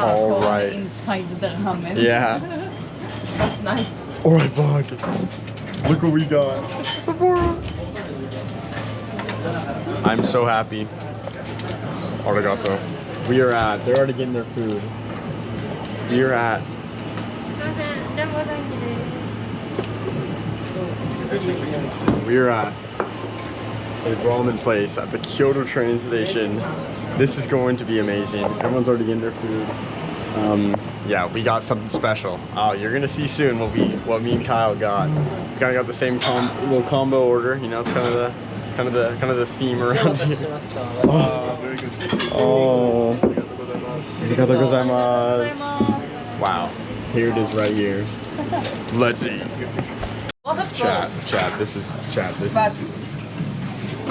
All right. Inside the ramen. Yeah. That's nice. All right, vlog. Look what we got. Sephora. I'm so happy. Arigato. We are at. They're already getting their food. We are at. We are at a ramen place at the Kyoto train station. This is going to be amazing. Everyone's already getting their food. Yeah, we got something special. Oh, you're gonna see soon what me and Kyle got. We kind of got the same little combo order. You know, it's kind of the theme around here. Oh, arigatou gozaimasu. Wow, here it is right here. Let's eat. Chat. This is.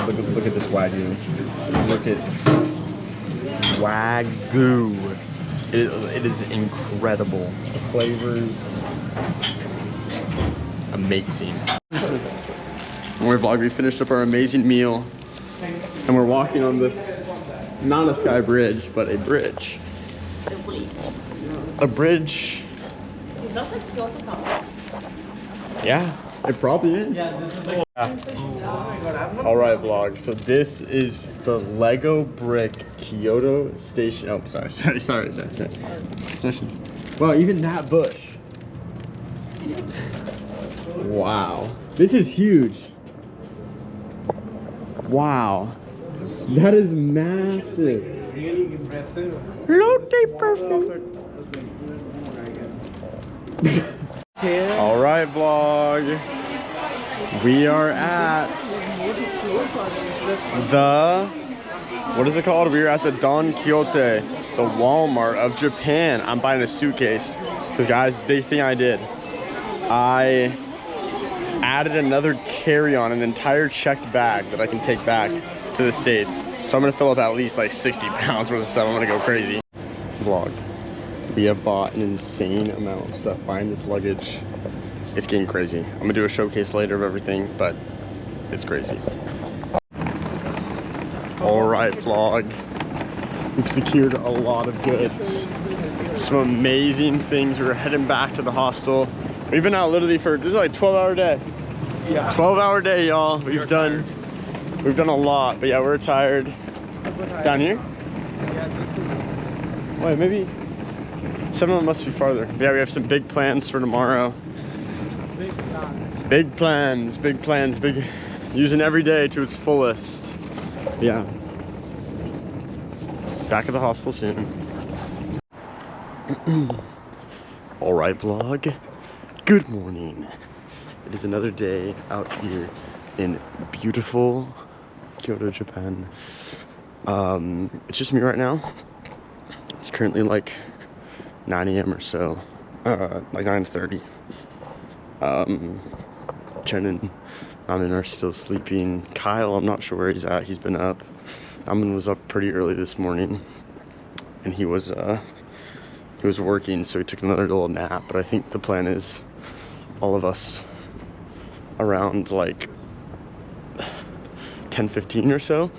Look at this Wagyu. Look at Wagyu. It is incredible. The flavors, amazing. We're vlog. We finished up our amazing meal, and we're walking on this, not a sky bridge, but a bridge. A bridge. Is that like Kyoto Tower? Yeah, it probably is. Yeah. All right, vlog. So this is the Lego brick Kyoto station. Oh, sorry. Station. Wow, even that bush. Wow, this is huge. Wow, that is massive. Really impressive. Look, perfect. All right, vlog. We are at the, what is it called? We are at the Don Quixote, the Walmart of Japan. I'm buying a suitcase because, guys, big thing I did. I added another carry-on, an entire checked bag that I can take back to the States. So I'm gonna fill up at least like 60 pounds worth of stuff. I'm gonna go crazy. Vlog. We have bought an insane amount of stuff buying this luggage. It's getting crazy. I'm gonna do a showcase later of everything, but it's crazy. All right, vlog. We've secured a lot of goods. Some amazing things. We're heading back to the hostel. We've been out literally for, this is like a 12-hour day. Yeah. 12-hour day, y'all. We've done a lot, but yeah, we're tired. Down here? Wait, maybe some of them must be farther. Yeah, we have some big plans for tomorrow. Big plans, using every day to its fullest. Yeah. Back at the hostel soon. All right, vlog. Good morning. It is another day out here in beautiful Kyoto, Japan. It's just me right now. It's currently like 9 a.m. or so, like 9:30. Chen and Namin are still sleeping. Kyle, I'm not sure where he's at. He's been up. Namin was up pretty early this morning, and he was working, so he took another little nap. But I think the plan is all of us around like 10:15 or so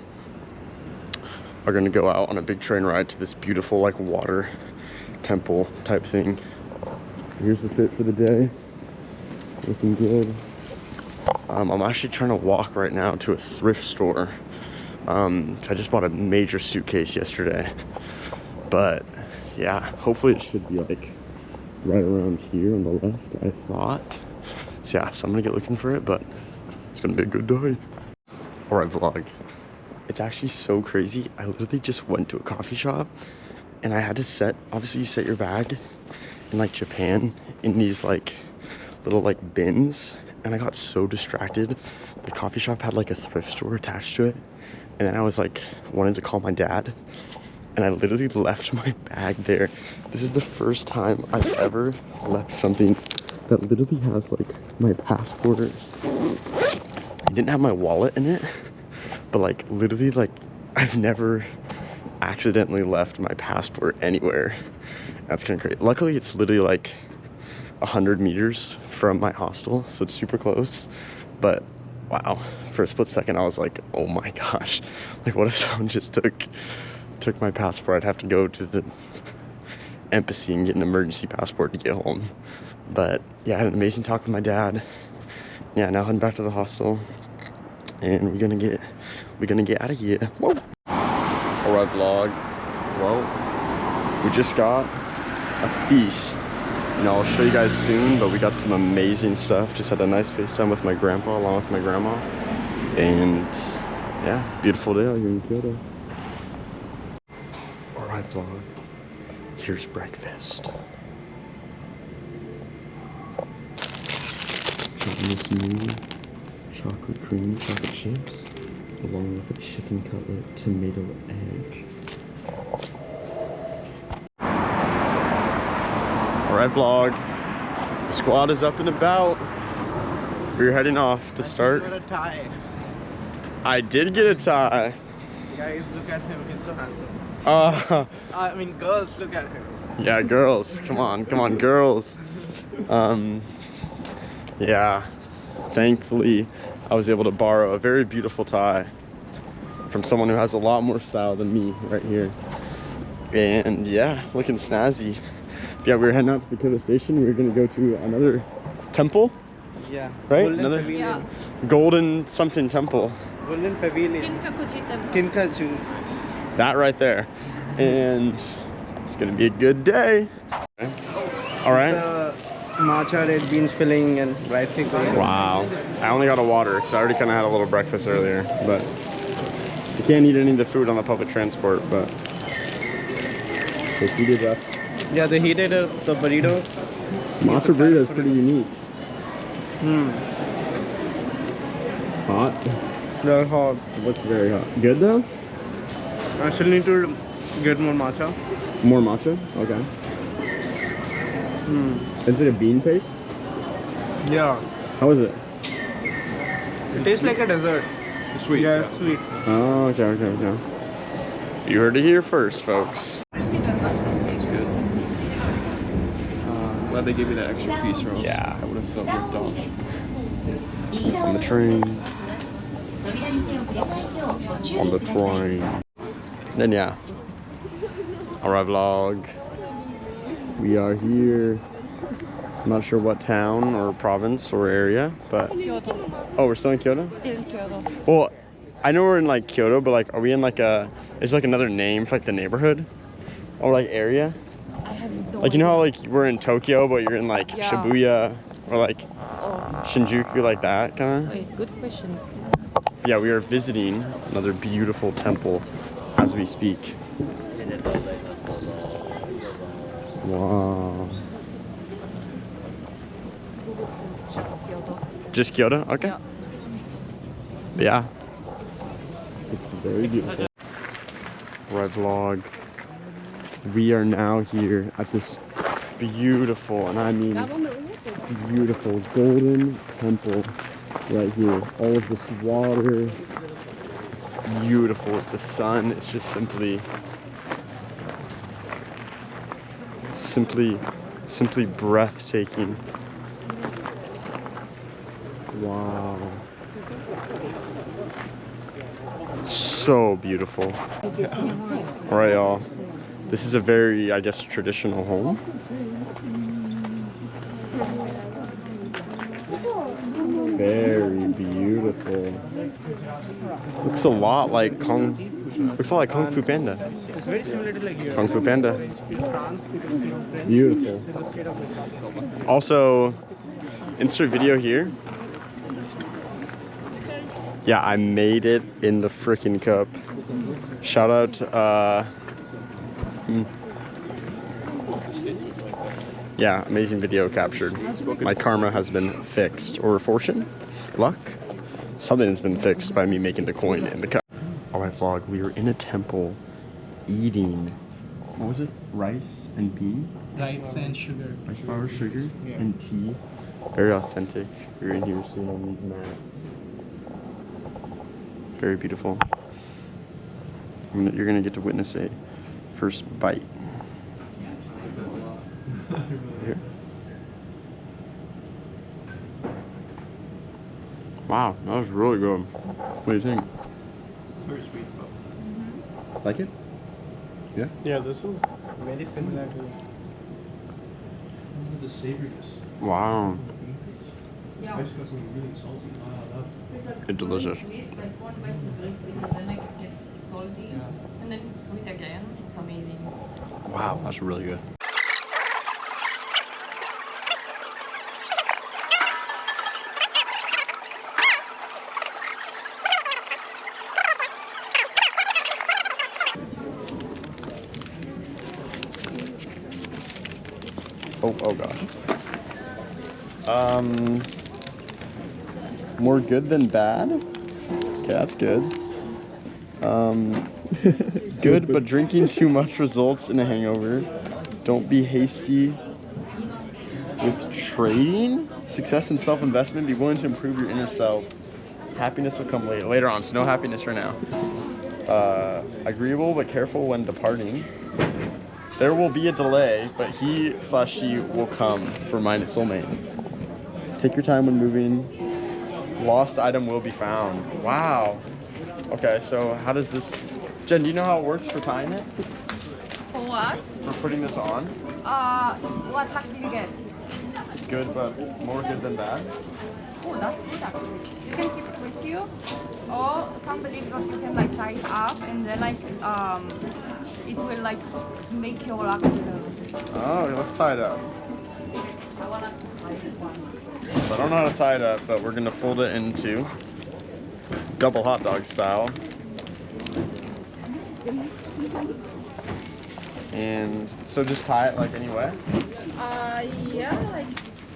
are gonna go out on a big train ride to this beautiful like water temple type thing. Here's the fit for the day. Looking good. I'm actually trying to walk right now to a thrift store. I just bought a major suitcase yesterday, but yeah, hopefully it should be like right around here on the left, I thought. So yeah, so I'm gonna get looking for it, but it's gonna be a good day. All right, vlog. It's actually so crazy. I literally just went to a coffee shop and I had to obviously you set your bag in like Japan in these like little like bins, and I got so distracted. The coffee shop had like a thrift store attached to it, and then I was like wanted to call my dad, and I literally left my bag there. This is the first time I've ever left something that literally has like my passport. I didn't have my wallet in it, but like literally like I've never accidentally left my passport anywhere. That's kind of crazy. Luckily it's literally like 100 meters from my hostel, so it's super close. But wow, for a split second I was like, oh my gosh, like what if someone just took my passport? I'd have to go to the embassy and get an emergency passport to get home. But yeah, I had an amazing talk with my dad. Yeah, now heading back to the hostel, and we're gonna get out of here. Whoa! Alright, vlog. Well, we just got a feast. You know, I'll show you guys soon, but we got some amazing stuff. Just had a nice FaceTime with my grandpa along with my grandma, and yeah, beautiful day out here in Kyoto. Alright, vlog. Here's breakfast. Chocolate smoothie, chocolate cream, chocolate chips, along with a chicken cutlet, tomato egg. Alright, vlog. The squad is up and about. We're heading off to start. You got a tie. I did get a tie. Guys, look at him. He's so handsome. I mean, girls, look at him. Yeah, girls. Come on, girls. Yeah. Thankfully, I was able to borrow a very beautiful tie from someone who has a lot more style than me right here. And yeah, looking snazzy. Yeah, we're heading out to the Kyoto station. We're gonna go to another temple. Yeah. Right? Golden Another Pavilion. golden something temple. Golden Pavilion. Kinkaku. That right there. And it's gonna be a good day. Okay. All right. Matcha, red beans filling, and rice cake. Wow. I only got a water because I already kind of had a little breakfast earlier. But you can't eat any of the food on the public transport. But they heated up. Yeah, they heated up the burrito. Matcha burrito is pretty unique. Hot. They're hot. What's very hot? Good though? I still need to get more matcha. More matcha? Okay. Is it a bean paste? Yeah. How is it? It tastes like a dessert. Sweet. Yeah, sweet. Oh, okay. You heard it here first, folks. It's good. Glad they gave me that extra piece, or else Yeah. I would have felt ripped off. On the train. On the train. Then yeah. Alright, vlog. We are here. I'm not sure what town or province or area, but Kyoto. oh, we're still in Kyoto? Still in Kyoto. Well, I know we're in like Kyoto, but like, are we in like is like another name for like the neighborhood or like area? I have no Like, you know how like we're in Tokyo, but you're in like Yeah. Shibuya or like Oh, Shinjuku, like that kind of? wait, good question. Yeah, we are visiting another beautiful temple as we speak. Wow. It's just Kyoto. Just Kyoto? Okay. Yeah. Yeah. It's very beautiful. Right, vlog. We are now here at this beautiful, and I mean beautiful, golden temple right here. All of this water. It's beautiful with the sun. It's just simply breathtaking. Wow. So beautiful. All right, y'all. This is a very, I guess, traditional home. Very beautiful. Looks a lot like Kung Fu Panda. It's very similar to like here. Kung Fu Panda. In France, people speak French. Beautiful. It's in the state of Gujarat. Also, insert video here. Yeah, I made it in the freaking cup. Shout out, yeah, amazing video captured. My karma has been fixed, or fortune, luck. Something has been fixed by me making the coin in the cup. Alright, vlog, we were in a temple eating, what was it? Rice and bean? Rice and sugar. Rice flour, sugar, Yeah. and tea. Very authentic. We're in here sitting on these mats. Very beautiful. You're gonna get to witness a first bite. Here. Wow, that was really good. What do you think? Very sweet, though. Like it? Yeah? Yeah, this is very similar to the savoriness Wow. from the bean paste. I just got something really salty. Wow, that's It's delicious. Sweet, like one bite is very sweet, and then like it's salty, and then it's sweet again. It's amazing. Wow, that's really good. Oh gosh. More good than bad? Okay, that's good. Good, but drinking too much results in a hangover. Don't be hasty with trading. Success and self-investment. Be willing to improve your inner self. Happiness will come later on, so no happiness right now. Agreeable, but careful when departing. There will be a delay, but he/she will come for my soulmate. Take your time when moving. Lost item will be found. Wow. Okay, so how does this... Jen, do you know how it works for tying it? For what? For putting this on? What luck did you get? Good, but more good than bad? Oh, that's good actually. You can keep it with you, or some believers you can like tie it up, and then like it will like make your luck better. Oh, let's tie it up. I wanna tie it one. So I don't know how to tie it up, but we're gonna fold it into double hot dog style. And so just tie it like anyway? Yeah, like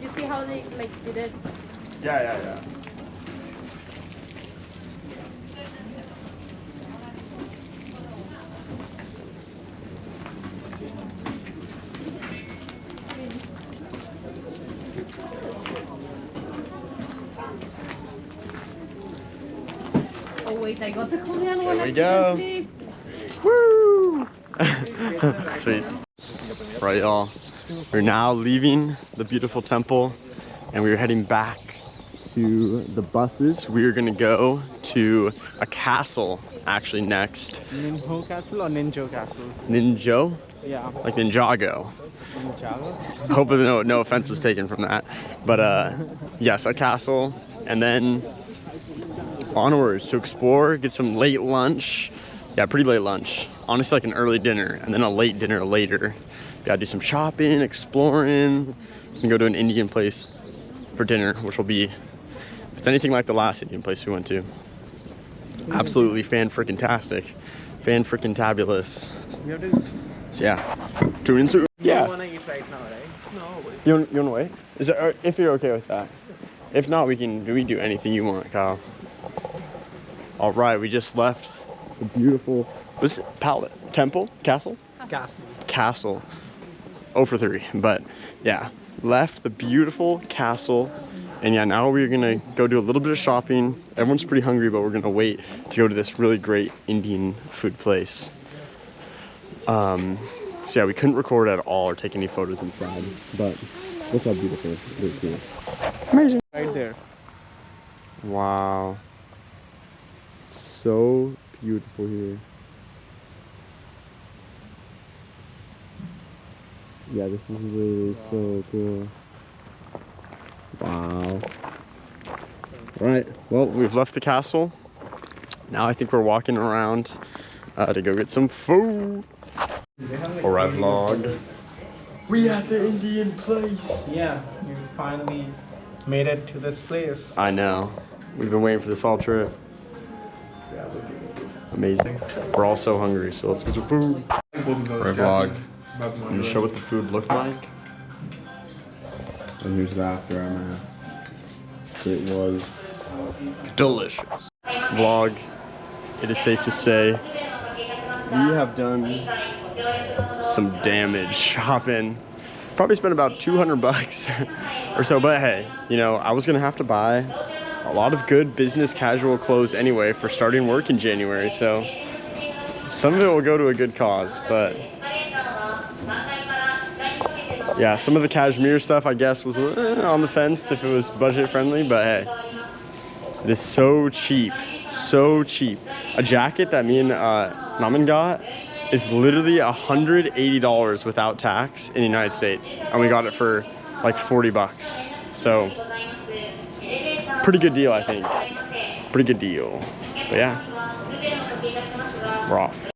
you see how they like did it. Yeah. Oh wait, I got the Korean one. There we go. accidentally. Woo! Sweet. Right, y'all. We're now leaving the beautiful temple and we're heading back to the buses. We are gonna go to a castle actually next. Ninjo Castle or Ninjo Castle? Ninjo? Yeah. Like Ninjago. Ninjago? Hopefully no offense was taken from that. But yes, a castle. And then onwards to explore, get some late lunch. Yeah, pretty late lunch. Honestly, like an early dinner and then a late dinner later. Gotta do some shopping, exploring, and go to an Indian place for dinner, which will be, if it's anything like the last Indian place we went to, absolutely fan-freaking-tastic. Fan-freaking-tabulous. We have to... So yeah, tune in soon. You Yeah. wanna eat right now, right? No, wait. You wanna wait? Is it, if you're okay with that. If not, we do anything you want, Kyle. All right, we just left the beautiful, was it Palette? Temple? Castle? Castle. 0 for 3, but yeah, left the beautiful castle. And yeah, now we're gonna go do a little bit of shopping. Everyone's pretty hungry, but we're gonna wait to go to this really great Indian food place. So yeah, we couldn't record at all or take any photos inside, but look how beautiful it is here. Amazing. Right there. Wow. So beautiful here. Yeah, this is literally so cool. Wow. All right, well, we've left the castle. Now I think we're walking around to go get some food. All right, vlog. We at the Indian place. Yeah, you finally made it to this place. I know. We've been waiting for this all trip. Amazing. We're all so hungry, so let's get some food. Right, vlog. I'm gonna show what the food looked like. And here's the after I'm at. It was delicious. Vlog, it is safe to say we have done some damage shopping. Probably spent about 200 bucks or so, but hey, you know, I was gonna have to buy a lot of good business casual clothes anyway for starting work in January, so some of it will go to a good cause, but yeah, some of the cashmere stuff I guess was on the fence if it was budget friendly, but hey, it is so cheap, so cheap. A jacket that me and Naman got is literally $180 without tax in the United States, and we got it for like 40 bucks. So pretty good deal, I think. Pretty good deal. But yeah, we're off.